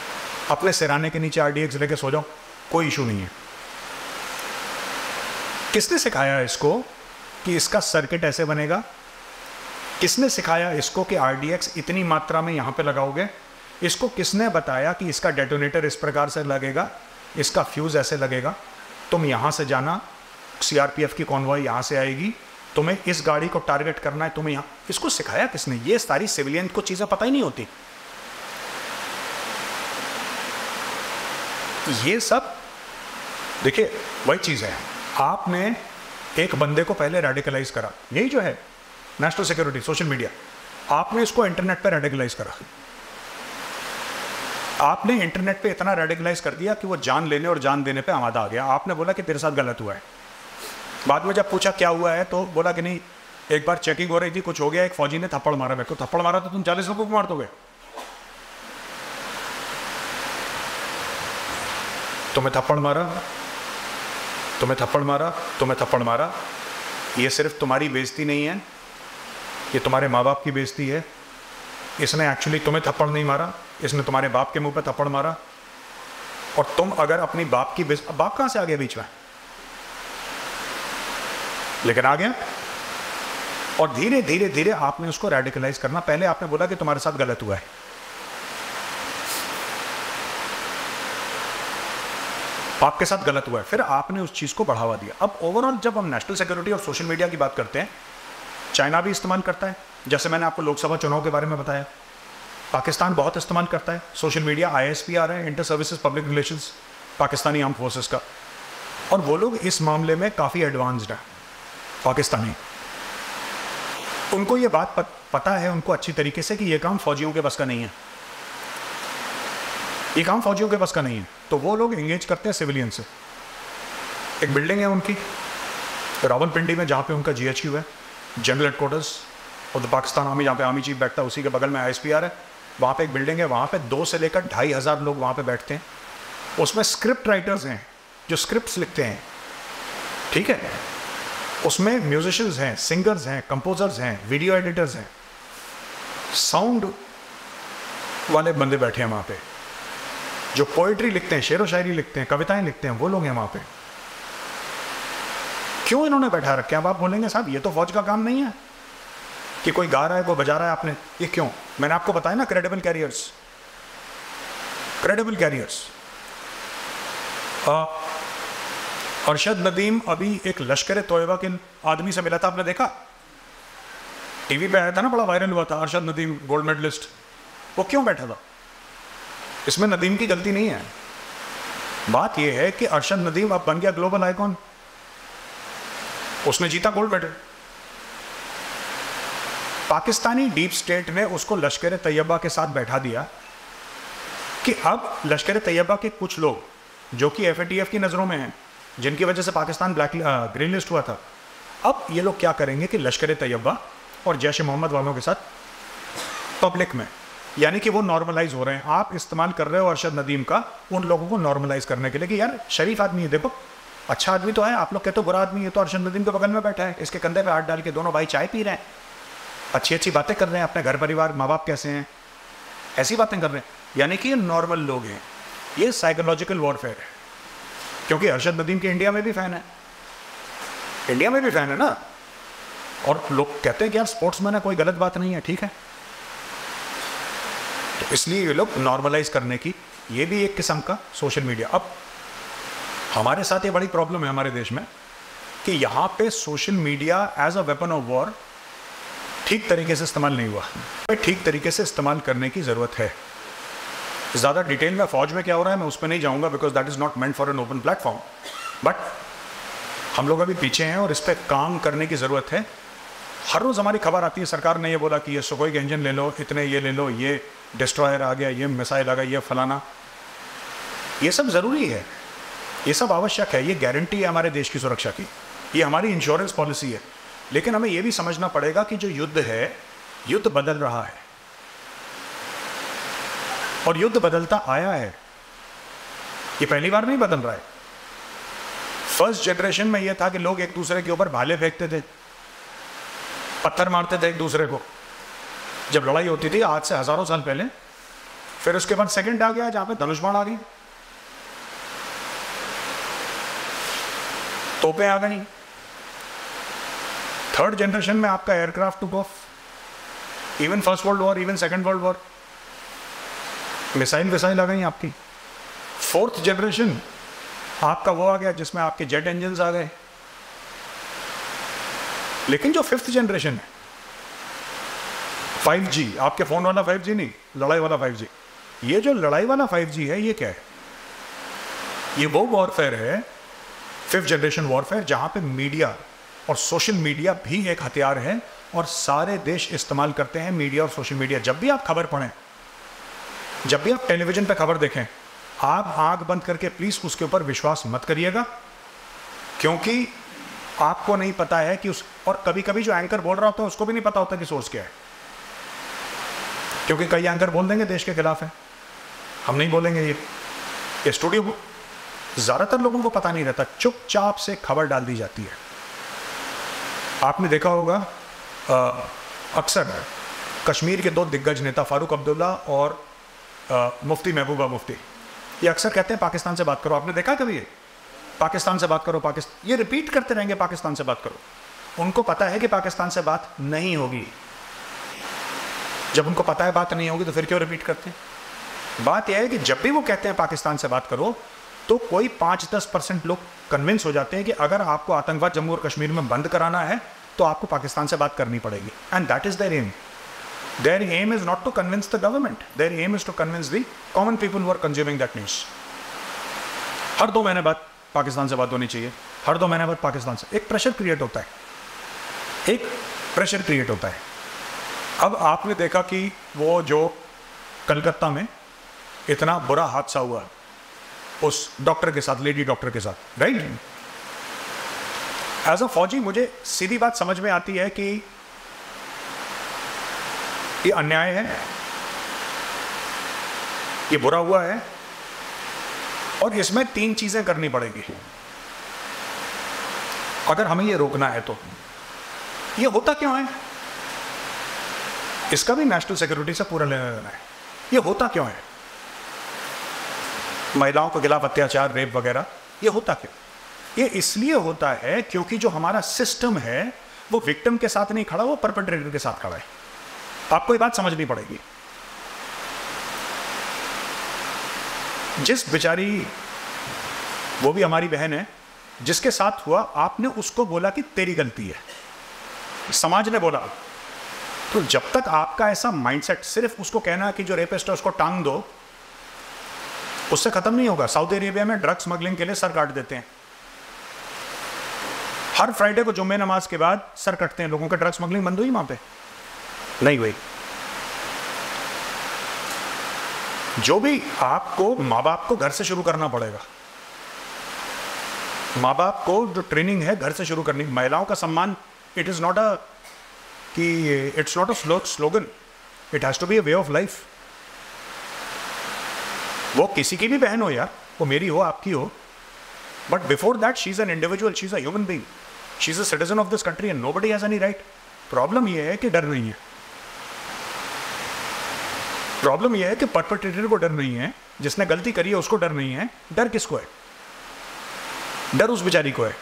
अपने सिराने के नीचे RDX लेके सो जाओ, कोई इशू नहीं है। किसने सिखाया इसको कि इसका सर्किट ऐसे बनेगा? किसने सिखाया इसको कि RDX इतनी मात्रा में यहां पे लगाओगे? इसको किसने बताया कि इसका डेटोनेटर इस प्रकार से लगेगा, इसका फ्यूज ऐसे लगेगा, तुम यहां से जाना, CRPF की कॉन्वॉय यहां से आएगी, तुम्हें इस गाड़ी को टारगेट करना है, तुम्हें यहां, इसको सिखाया किसने? ये सारी सिविलियन को चीजें पता ही नहीं होती। ये सब देखिए वही चीज है, आपने एक बंदे को पहले रेडिकलाइज करा, यही जो है नेशनल सिक्योरिटी, सोशल मीडिया, आपने इसको इंटरनेट पे रेडिकलाइज करा। आपने इंटरनेट पे इतना रेडिकलाइज कर दिया कि वो जान लेने और जान देने पे आमादा आ गया। आपने बोला कि तेरे साथ गलत हुआ है। बाद में जब पूछा क्या हुआ है तो बोला कि नहीं, एक बार चेकिंग हो रही थी, कुछ हो गया, एक फौजी ने थप्पड़ मारा मेरे को। थप्पड़ मारा तो तुम 40 लोगों को मार दोगे? तुम्हें थप्पड़ मारा, तुम्हें थप्पड़ मारा, तुम्हें थप्पड़ मारा, ये सिर्फ तुम्हारी बेइज्जती नहीं है, ये तुम्हारे माँ बाप की बेइज्जती है। इसने एक्चुअली तुम्हें थप्पड़ नहीं मारा, इसने तुम्हारे बाप के मुंह पे थप्पड़ मारा। और तुम अगर अपनी बाप की बाप कहां से आ गया बीच में? लेकिन आ गया। और धीरे धीरे धीरे आपने उसको रेडिकलाइज करना, पहले आपने बोला कि तुम्हारे साथ गलत हुआ है, आपके साथ गलत हुआ है, फिर आपने उस चीज को बढ़ावा दिया। अब ओवरऑल जब हम नेशनल सिक्योरिटी और सोशल मीडिया की बात करते हैं, चाइना भी इस्तेमाल करता है, जैसे मैंने आपको लोकसभा चुनाव के बारे में बताया, पाकिस्तान बहुत इस्तेमाल करता है सोशल मीडिया। ISPR है, inter services public relations, Pakistani arm forces का, और वो लोग इस मामले में काफ़ी एडवांस्ड है पाकिस्तानी। उनको ये बात पता है, उनको अच्छी तरीके से, कि ये काम फौजियों के बस का नहीं है, ये काम फौजियों के बस का नहीं है, तो वो लोग एंगेज करते हैं सिविलियन से। एक बिल्डिंग है उनकी रावलपिंडी में, जहाँ पे उनका GHQ है, general headquarters of the Pakistan army, जहाँ पे आर्मी चीफ बैठता है, उसी के बगल में ISPR है। वहाँ पे एक बिल्डिंग है, वहाँ पे 2 से लेकर 2,500 लोग वहाँ पे बैठते हैं। उसमें स्क्रिप्ट राइटर्स हैं जो स्क्रिप्ट्स लिखते हैं, ठीक है, उसमें म्यूजिशियंस हैं, सिंगर्स हैं, कंपोजर्स हैं, वीडियो एडिटर्स हैं, साउंड वाले बंदे बैठे हैं वहाँ पे, जो पोइट्री लिखते हैं, शेरो शायरी लिखते हैं, कविताएं लिखते हैं, वो लोग हैं वहाँ पे। क्यों इन्होंने बैठा रखा है? आप बोलेंगे साहब ये तो फौज का काम नहीं है कि कोई गा रहा है, वो बजा रहा है, आपने ये क्यों? मैंने आपको बताया ना, credible carriers, credible carriers. Arshad Nadeem अभी एक लश्कर तोयबा के आदमी से मिला था, आपने देखा? टीवी पे आया था ना, बड़ा वायरल हुआ था, अरशद नदीम गोल्ड मेडलिस्ट। वो क्यों बैठा था? इसमें नदीम की गलती नहीं है। बात यह है कि अरशद नदीम अब बन गया ग्लोबल आइकॉन, उसने जीता gold medal. Pakistani deep state ने उसको लश्कर तैयबा के साथ बैठा दिया कि अब लश्कर तैयबा के कुछ लोग जो कि FATF की नज़रों में हैं, जिनकी वजह से पाकिस्तान ग्रीन लिस्ट हुआ था, अब ये लोग क्या करेंगे कि लश्कर तैयबा और जैश मोहम्मद वालों के साथ पब्लिक में, यानी कि वो नॉर्मलाइज हो रहे हैं। आप इस्तेमाल कर रहे हो अरशद नदीम का उन लोगों को नॉर्मलाइज करने के लिए कि यार शरीफ आदमी है, देखो अच्छा आदमी तो है, आप लोग कहते हो बुरा आदमी है, तो अरशद नदीम के बगल में बैठा है, इसके कंधे पे हाथ डाल के दोनों भाई चाय पी रहे हैं, अच्छी अच्छी बातें कर रहे हैं, अपने घर परिवार माँ बाप कैसे हैं, ऐसी बातें कर रहे हैं, यानी कि ये नॉर्मल लोग हैं। ये साइकोलॉजिकल वॉरफेयर है, क्योंकि अरशद नदीम के इंडिया में भी फ़ैन है, इंडिया में भी फ़ैन है ना, और लोग कहते हैं कि यार स्पोर्ट्समैन है, कोई गलत बात नहीं है, ठीक है। तो इसलिए ये लोग नॉर्मलाइज करने की, ये भी एक किस्म का सोशल मीडिया। अब हमारे साथ ये बड़ी प्रॉब्लम है हमारे देश में कि यहाँ पे social media as a weapon of war ठीक तरीके से इस्तेमाल नहीं हुआ, ठीक तरीके से इस्तेमाल करने की ज़रूरत है। ज़्यादा डिटेल में फ़ौज में क्या हो रहा है मैं उस पर नहीं जाऊँगा, because that is not meant for an open platform, but हम लोग अभी पीछे हैं और इस पर काम करने की ज़रूरत है। हर रोज़ हमारी खबर आती है, सरकार ने ये बोला कि ये सुखोई के इंजन ले लो, इतने ये ले लो, ये डिस्ट्रॉयर आ गया, ये मिसाइल आ गया, ये फलाना, ये सब ज़रूरी है, ये सब आवश्यक है, ये गारंटी है हमारे देश की सुरक्षा की, ये हमारी इंश्योरेंस पॉलिसी है। लेकिन हमें ये भी समझना पड़ेगा कि जो युद्ध है, युद्ध बदल रहा है और युद्ध बदलता आया है, ये पहली बार नहीं बदल रहा है। फर्स्ट जनरेशन में यह था कि लोग एक दूसरे के ऊपर भाले फेंकते थे, पत्थर मारते थे एक दूसरे को जब लड़ाई होती थी, आज से हजारों साल पहले। फिर उसके बाद सेकंड आ गया जहां पे धनुष बाण आ गई, तोपें आ गई। थर्ड जनरेशन में आपका aircraft took off, even first world war, even second world war, missile आ गई आपकी। फोर्थ जनरेशन आपका वो आ गया जिसमें आपके जेट इंजन्स आ गए। लेकिन जो फिफ्थ जनरेशन है 5G, आपके फोन वाला 5G नहीं, लड़ाई वाला 5G, ये जो लड़ाई वाला 5G है, ये क्या है? ये वो वॉरफेयर है, फिफ्थ जनरेशन वॉरफेयर, जहां पे मीडिया और सोशल मीडिया भी एक हथियार है और सारे देश इस्तेमाल करते हैं मीडिया और सोशल मीडिया। जब भी आप खबर पढ़ें, जब भी आप टेलीविजन पे खबर देखें, आप आंख बंद करके प्लीज उसके ऊपर विश्वास मत करिएगा, क्योंकि आपको नहीं पता है कि उस, और कभी कभी जो एंकर बोल रहा होता है उसको भी नहीं पता होता कि सोर्स क्या है, क्योंकि कई एंकर बोल देंगे देश के खिलाफ है, हम नहीं बोलेंगे। ये स्टूडियो ज्यादातर लोगों को पता नहीं रहता, चुपचाप से खबर डाल दी जाती है। आपने देखा होगा अक्सर कश्मीर के दो दिग्गज नेता फारूक अब्दुल्ला और मुफ्ती महबूबा मुफ्ती, ये अक्सर कहते हैं पाकिस्तान से बात करो। आपने देखा कभी ये? पाकिस्तान से बात करो, पाकिस्तान, ये रिपीट करते रहेंगे, पाकिस्तान से बात करो। उनको पता है कि पाकिस्तान से बात नहीं होगी। जब उनको पता है बात नहीं होगी तो फिर क्यों रिपीट करते हैं? बात यह है कि जब भी वो कहते हैं पाकिस्तान से बात करो, तो कोई 5-10% लोग कन्विंस हो जाते हैं कि अगर आपको आतंकवाद जम्मू और कश्मीर में बंद कराना है तो आपको पाकिस्तान से बात करनी पड़ेगी। And that is their aim. Their aim is not to convince the government. Their aim is to convince the common people who are consuming that news. हर 2 महीने बाद पाकिस्तान से बात होनी चाहिए, हर 2 महीने बाद पाकिस्तान से। एक प्रेशर क्रिएट होता है, एक प्रेशर क्रिएट होता है। अब आपने देखा कि वो जो कलकत्ता में इतना बुरा हादसा हुआ उस डॉक्टर के साथ, लेडी डॉक्टर के साथ, राइट? एज अ फौजी मुझे सीधी बात समझ में आती है कि ये अन्याय है, ये बुरा हुआ है और इसमें 3 चीजें करनी पड़ेगी अगर हमें ये रोकना है। तो ये होता क्यों है, इसका भी नेशनल सिक्योरिटी से पूरा लेना देना है। ये होता क्यों है? महिलाओं के खिलाफ अत्याचार, रेप वगैरह, ये होता क्यों? ये इसलिए होता है क्योंकि जो हमारा सिस्टम है वो विक्टिम के साथ नहीं खड़ा, वो परपेट्रेटर के साथ खड़ा है। आपको ये बात समझनी पड़ेगी। जिस बेचारी, वो भी हमारी बहन है, जिसके साथ हुआ, आपने उसको बोला कि तेरी गलती है, समाज ने बोला। तो जब तक आपका ऐसा माइंडसेट, सिर्फ उसको कहना है कि जो रेपिस्ट है उसको टांग दो, उससे खत्म नहीं होगा। सऊदी अरेबिया में ड्रग स्मगलिंग के लिए सर काट देते हैं। हर फ्राइडे को जुम्मे नमाज के बाद सर कटते हैं लोगों का। ड्रग स्मगलिंग बंद हुई वहां पे, नहीं हुई। जो भी आपको, माँ बाप को घर से शुरू करना पड़ेगा। माँ बाप को जो ट्रेनिंग है घर से शुरू करनी। महिलाओं का सम्मान, it is not a it's not a slogan, it has to be a way of life. वो किसी की भी बहन हो यार, वो मेरी हो, आपकी हो, but before that she is an individual, she is a human being, she is a citizen of this country and nobody has any right. Problem यह है कि डर नहीं है। प्रॉब्लम यह है कि परपेट्रेटर को डर नहीं है, जिसने गलती करी है उसको डर नहीं है। डर किसको है? डर उस बेचारी को है।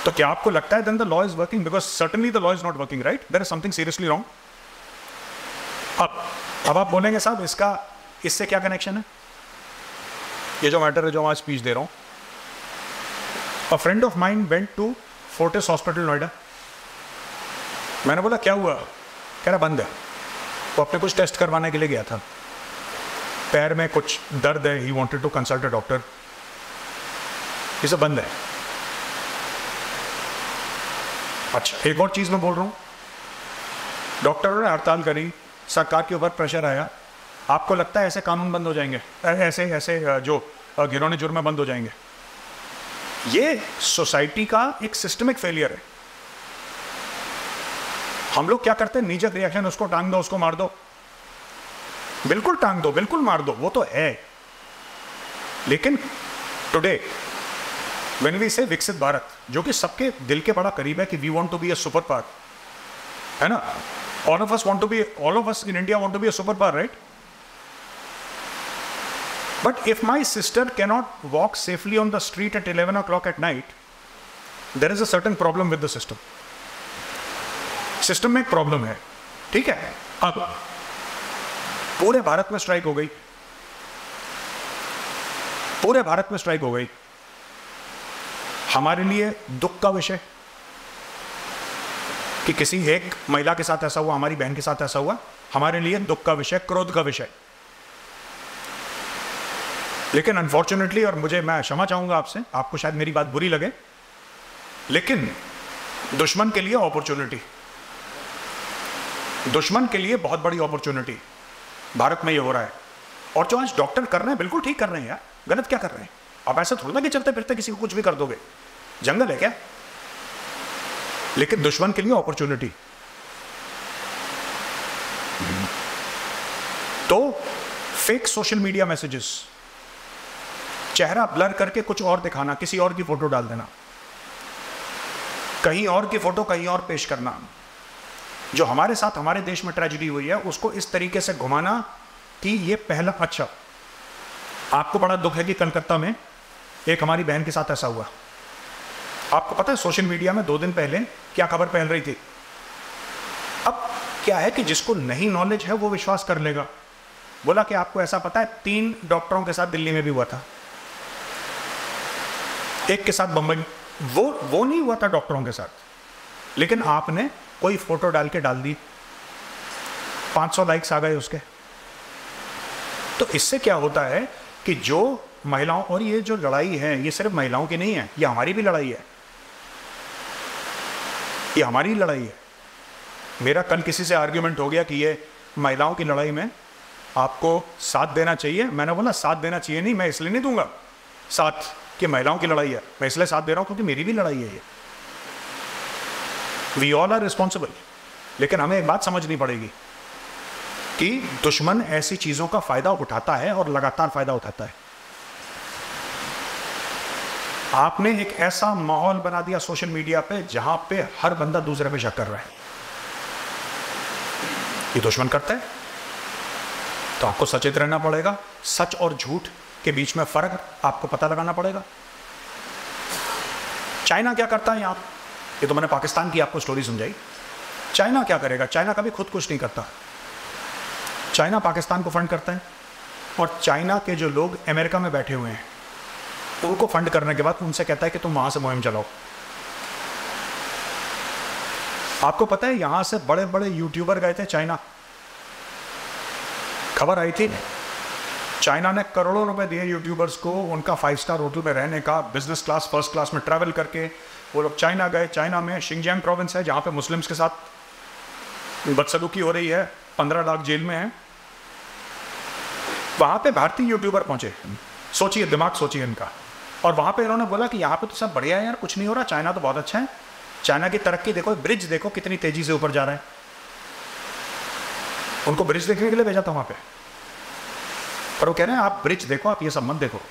तो क्या आपको लगता है then the law is working? Because certainly the law is not working, right? There is something seriously wrong. अब आप बोलेंगे साहब इसका इससे क्या कनेक्शन है? ये जो मैटर है जो आज स्पीच दे रहा हूं, a friend of mind went to Fortis hospital Noida. मैंने बोला क्या हुआ? कह रहा बंद है। वो अपने कुछ टेस्ट करवाने के लिए गया था, पैर में कुछ दर्द है, he wanted to consult a doctor. ये सब बंद है। अच्छा, एक और चीज मैं बोल रहा हूं, डॉक्टरों ने हड़ताल करी, सरकार के ऊपर प्रेशर आया। आपको लगता है ऐसे कानून बंद हो जाएंगे? ऐसे ऐसे जो गिरौने जुर्म बंद हो जाएंगे? ये सोसाइटी का एक सिस्टमिक फेलियर है। हम लोग क्या करते हैं, नीजक रिएक्शन, उसको टांग दो, उसको मार दो। बिल्कुल टांग दो, बिल्कुल मार दो, वो तो है। लेकिन टुडे व्हेन वी से विकसित भारत, जो कि सबके दिल के बड़ा करीब है कि we want to be a super power, है ना? All of us in India want to be a super power, right? But if my sister cannot walk safely on the street at 11 o'clock at night, there is a certain problem with the system. System में एक problem है, ठीक है? अब पूरे भारत में strike हो गई, पूरे भारत में स्ट्राइक हो गई। हमारे लिए दुख का विषय कि किसी एक महिला के साथ ऐसा हुआ, हमारी बहन के साथ ऐसा हुआ। हमारे लिए दुख का विषय, क्रोध का विषय। लेकिन अनफॉर्चुनेटली, और मैं क्षमा चाहूंगा आपसे, आपको शायद मेरी बात बुरी लगे, लेकिन दुश्मन के लिए अपॉर्चुनिटी, दुश्मन के लिए बहुत बड़ी अपॉर्चुनिटी भारत में ये हो रहा है। और जो आज डॉक्टर कर रहे हैं बिल्कुल ठीक कर रहे हैं यार, गलत क्या कर रहे हैं? आप ऐसा थोड़ा ना कि चलते फिरते किसी को कुछ भी कर दोगे, जंगल है क्या? लेकिन दुश्मन के लिए अपॉर्चुनिटी। तो फेक सोशल मीडिया मैसेजेस, चेहरा ब्लर करके कुछ और दिखाना, किसी और की फोटो डाल देना, कहीं और की फोटो कहीं और पेश करना, जो हमारे साथ हमारे देश में ट्रेजेडी हुई है उसको इस तरीके से घुमाना कि ये पहला। अच्छा, आपको बड़ा दुख है कि कलकत्ता में एक हमारी बहन के साथ ऐसा हुआ। आपको पता है सोशल मीडिया में 2 दिन पहले क्या खबर फैल रही थी? अब क्या है कि जिसको नहीं नॉलेज है वो विश्वास कर लेगा। बोला कि आपको ऐसा पता है 3 डॉक्टरों के साथ दिल्ली में भी हुआ था, एक के साथ बम्बई। वो नहीं हुआ था डॉक्टरों के साथ, लेकिन आपने कोई फोटो डाल के डाल दी, 500 लाइक्स आ गए उसके। तो इससे क्या होता है कि जो महिलाओं, और ये जो लड़ाई है ये सिर्फ महिलाओं की नहीं है, ये हमारी भी लड़ाई है, ये हमारी लड़ाई है। मेरा कल किसी से आर्ग्यूमेंट हो गया कि ये महिलाओं की लड़ाई में आपको साथ देना चाहिए। मैंने बोला साथ देना चाहिए नहीं, मैं इसलिए नहीं दूंगा साथ कि महिलाओं की लड़ाई है, मैं इसलिए साथ दे रहा हूं क्योंकि मेरी भी लड़ाई है ये। We all are responsible. लेकिन हमें एक बात समझनी पड़ेगी कि दुश्मन ऐसी चीजों का फायदा उठाता है और लगातार फायदा उठाता है। आपने एक ऐसा माहौल बना दिया सोशल मीडिया पे जहां पे हर बंदा दूसरे पे शक कर रहा है। ये दुश्मन करता है, तो आपको सचेत रहना पड़ेगा। सच और झूठ के बीच में फर्क आपको पता लगाना पड़ेगा। चाइना क्या करता है यहाँ, ये तो मैंने पाकिस्तान की आपको स्टोरी समझाई। चाइना क्या करेगा? चाइना कभी खुद कुछ नहीं करता, चाइना पाकिस्तान को फंड करता है। और चाइना के जो लोग अमेरिका में बैठे हुए हैं उनको फंड करने के बाद उनसे कहता है कि तुम वहां से मुहिम चलाओ। आपको पता है यहां से बड़े बड़े यूट्यूबर गए थे चाइना, खबर आई थी। चाइना ने करोड़ों रुपए दिए यूट्यूबर्स को उनका 5 स्टार होटल में रहने का, बिजनेस क्लास फर्स्ट क्लास में ट्रैवल करके वो लोग चाइना गए। चाइना में शिंगजियांग प्रोविंस है जहाँ पे मुस्लिम्स के साथ बदसलूकी हो रही है, 15 लाख जेल में है। वहाँ पे भारतीय यूट्यूबर पहुँचे, सोचिए, दिमाग सोचिए इनका, और वहाँ पे इन्होंने बोला कि यहाँ पे तो सब बढ़िया है यार, कुछ नहीं हो रहा, चाइना तो बहुत अच्छा है, चाइना की तरक्की देखो, ब्रिज देखो कितनी तेजी से ऊपर जा रहा है। उनको ब्रिज देखने के लिए भेजा था वहाँ पे, पर वो कह रहे हैं आप ब्रिज देखो, आप ये सब मत देखो,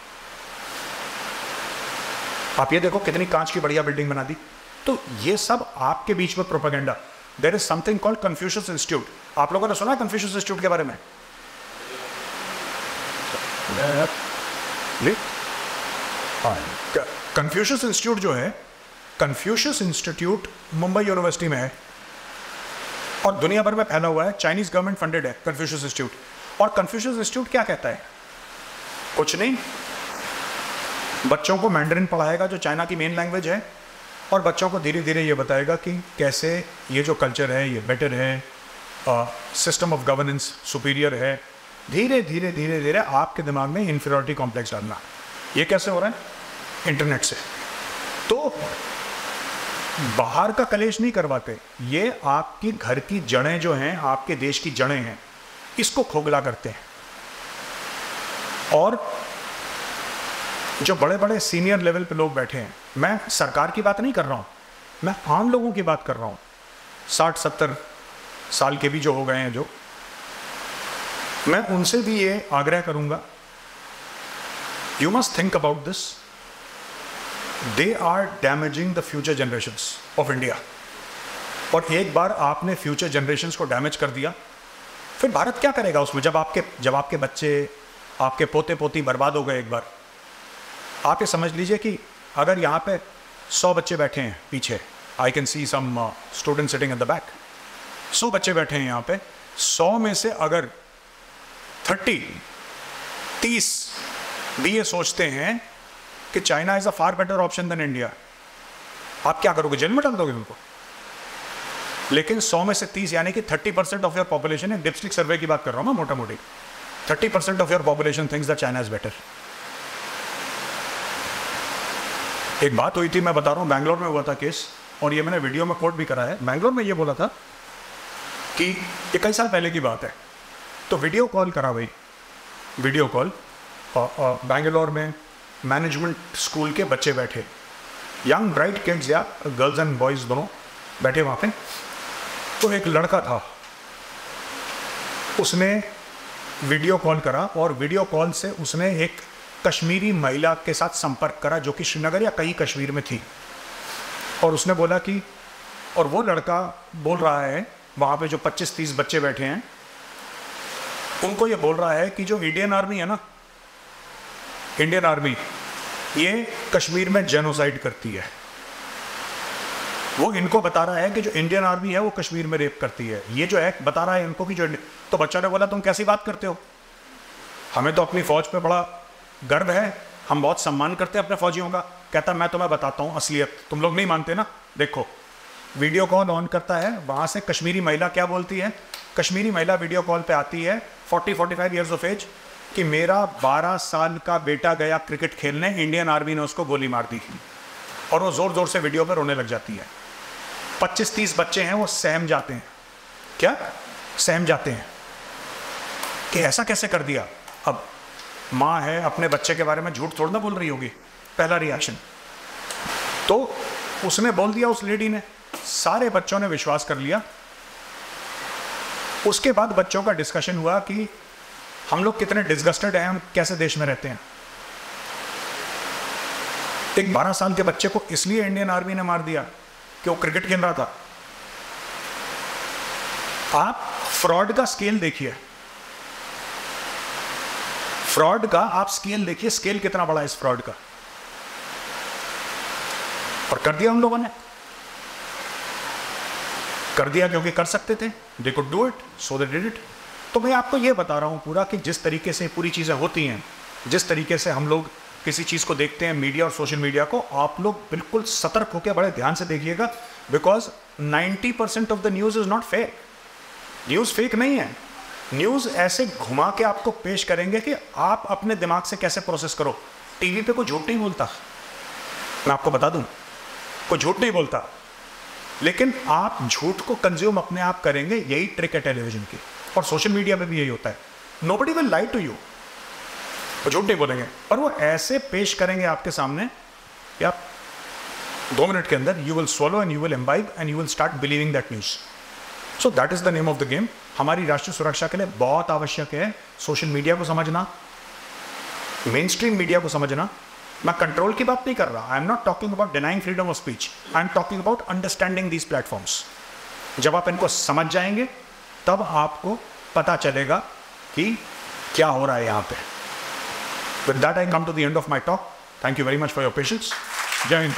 आप ये देखो कितनी कांच की बढ़िया बिल्डिंग बना दी। तो ये सब आपके बीच में propaganda. There is something called Confucius institute. आप लोगों ने सुना कन्फ्यूशियस इंस्टीट्यूट के बारे में? कन्फ्यूशियस इंस्टीट्यूट जो है, कन्फ्यूशियस इंस्टीट्यूट मुंबई यूनिवर्सिटी में है और दुनिया भर में फैला हुआ है, चाइनीज गवर्नमेंट फंडेड है कन्फ्यूशियस इंस्टीट्यूट। और कन्फ्यूशियस इंस्टीट्यूट क्या कहता है? कुछ नहीं, बच्चों को मैंडरिन पढ़ाएगा जो चाइना की मेन लैंग्वेज है, और बच्चों को धीरे धीरे ये बताएगा कि कैसे ये जो कल्चर है ये बेटर है, सिस्टम ऑफ गवर्नेंस सुपीरियर है। धीरे धीरे धीरे धीरे आपके दिमाग में इंफीरियरिटी कॉम्प्लेक्स डालना। ये कैसे हो रहा है? इंटरनेट से। तो बाहर का कलेश नहीं करवाते, ये आपकी घर की जड़ें जो हैं, आपके देश की जड़ें हैं, इसको खोखला करते हैं। और जो बड़े बड़े सीनियर लेवल पे लोग बैठे हैं, मैं सरकार की बात नहीं कर रहा हूँ, मैं आम लोगों की बात कर रहा हूँ, 60-70 साल के भी जो हो गए हैं, जो मैं उनसे भी ये आग्रह करूँगा, you must think about this. They are damaging the future generations of India. और एक बार आपने फ्यूचर जनरेशंस को डैमेज कर दिया, फिर भारत क्या करेगा उसमें? जब आपके बच्चे, आपके पोते पोती बर्बाद हो गए एक बार, आप ये समझ लीजिए कि अगर यहाँ पे 100 बच्चे बैठे हैं पीछे, I can see some student sitting at the back, 100 बच्चे बैठे हैं यहाँ पे, 100 में से अगर 30 भी ये सोचते हैं कि China is a far better option than India, आप क्या करोगे? जेल में डाल दोगे उनको? लेकिन 100 में से 30 यानी कि 30% ऑफ योर पॉपुलेशन, एक डिप्स्टिक सर्वे की बात कर रहा हूँ मैं मोटा मोटी, 30% of your population thinks that China is better. एक बात हुई थी, मैं बता रहा हूँ, बैंगलोर में हुआ था केस, और ये मैंने वीडियो में कोट भी करा है। बैंगलोर में ये बोला था कि ये कई साल पहले की बात है, तो वीडियो कॉल करा भाई, वीडियो कॉल, बैंगलोर में मैनेजमेंट स्कूल के बच्चे बैठे, यंग ब्राइट किड्स या गर्ल्स एंड बॉयज़ दोनों बैठे वहाँ पे। तो एक लड़का था, उसने वीडियो कॉल करा, और वीडियो कॉल से उसने एक कश्मीरी महिला के साथ संपर्क करा जो कि श्रीनगर या कहीं कश्मीर में थी। और उसने बोला कि, और वो लड़का बोल रहा है, वहाँ पे जो 25-30 बच्चे बैठे हैं, उनको ये बोल रहा है कि जो इंडियन आर्मी है ना, इंडियन आर्मी, ये कश्मीर में जेनोसाइड करती है। वो इनको बता रहा है कि जो इंडियन आर्मी है वो कश्मीर में रेप करती है। ये जो एक्ट बता रहा है इनको कि जो, तो बच्चा ने बोला तुम कैसी बात करते हो, हमें तो अपनी फ़ौज पे बड़ा गर्व है, हम बहुत सम्मान करते हैं अपने फौजियों का। कहता मैं तुम्हें बताता हूँ असलियत, तुम लोग नहीं मानते ना, देखो। वीडियो कॉल ऑन करता है, वहाँ से कश्मीरी महिला क्या बोलती है? कश्मीरी महिला वीडियो कॉल पे आती है, 40-45 ईयर्स ऑफ एज, कि मेरा 12 साल का बेटा गया क्रिकेट खेलने, इंडियन आर्मी ने उसको गोली मार दी। और वो ज़ोर ज़ोर से वीडियो पर रोने लग जाती है। 25-30 बच्चे हैं, वो सहम जाते हैं। क्या सहम जाते हैं कि ऐसा कैसे कर दिया? अब माँ है, अपने बच्चे के बारे में झूठ थोड़ा ना बोल रही होगी, पहला रिएक्शन। तो उसने बोल दिया, उस लेडी ने, सारे बच्चों ने विश्वास कर लिया। उसके बाद बच्चों का डिस्कशन हुआ कि हम लोग कितने डिस्गस्टेड हैं, हम कैसे देश में रहते हैं। एक 12 साल के बच्चे को इसलिए इंडियन आर्मी ने मार दिया कि वो क्रिकेट खेल रहा था। आप फ्रॉड का स्केल देखिए, फ्रॉड का आप स्केल देखिए, स्केल कितना बड़ा है इस फ्रॉड का। और कर दिया हम लोगों ने, कर दिया क्योंकि कर सकते थे, they could do it, so they did it. तो मैं आपको ये बता रहा हूं पूरा कि जिस तरीके से पूरी चीज़ें होती हैं, जिस तरीके से हम लोग किसी चीज़ को देखते हैं, मीडिया और सोशल मीडिया को, आप लोग बिल्कुल सतर्क होकर बड़े ध्यान से देखिएगा, because 90% of the news is not fake. News fake नहीं है, न्यूज़ ऐसे घुमा के आपको पेश करेंगे कि आप अपने दिमाग से कैसे प्रोसेस करो। टीवी पे कोई झूठ नहीं बोलता, मैं आपको बता दूं, कोई झूठ नहीं बोलता। लेकिन आप झूठ को कंज्यूम अपने आप करेंगे, यही ट्रिक है टेलीविजन की। और सोशल मीडिया में भी यही होता है, nobody will lie to you, वो झूठ नहीं बोलेंगे, और वो ऐसे पेश करेंगे आपके सामने कि आप 2 मिनट के अंदर you will swallow and you will imbibe and you will start believing that news. So that is the name of the game. हमारी राष्ट्रीय सुरक्षा के लिए बहुत आवश्यक है सोशल मीडिया को समझना, मेन स्ट्रीम मीडिया को समझना। मैं कंट्रोल की बात नहीं कर रहा, I am not talking about denying freedom of speech, I am talking about understanding these platforms. जब आप इनको समझ जाएंगे तब आपको पता चलेगा कि क्या हो रहा है यहाँ पे। With that I come to the end of my talk. Thank you very much for your patience. जय हिंद।